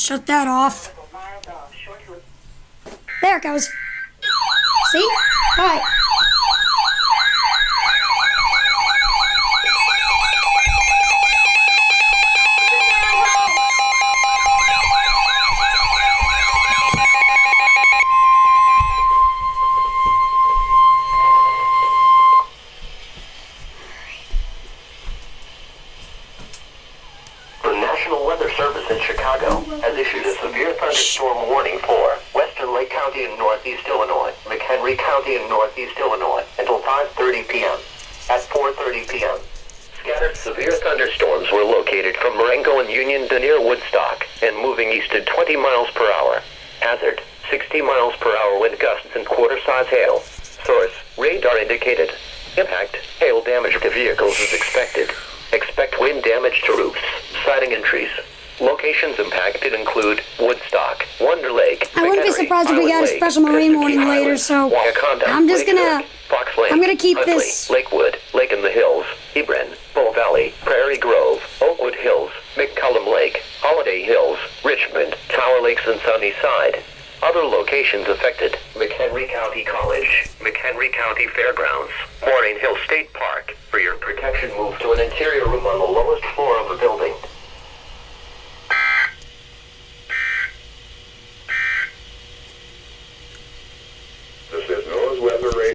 shut that off. There it goes. See? Alright. Service in Chicago has issued a severe thunderstorm warning for Western Lake County in northeast Illinois, McHenry County in northeast Illinois until 5:30 p.m. At 4:30 p.m., scattered severe thunderstorms were located from Marengo and Union to near Woodstock and moving east at 20 miles per hour. Hazard, 60 miles per hour wind gusts and quarter-size hail. Source, radar indicated. Impact, hail damage to vehicles is expected. Expect wind damage to roofs, siding and trees. Locations impacted include Woodstock, Wonder Lake, I wouldn't be surprised if we got a special marine warning later, so I'm just gonna keep this. Lakewood, Lake in the Hills, Hebron, Bull Valley, Prairie Grove, Oakwood Hills, McCullum Lake, Holiday Hills, Richmond, Tower Lakes and Sunnyside. Other locations affected: McHenry County College, McHenry County Fairgrounds, Moraine Hill State Park. For your protection, move to an interior room on the lowest floor of the building.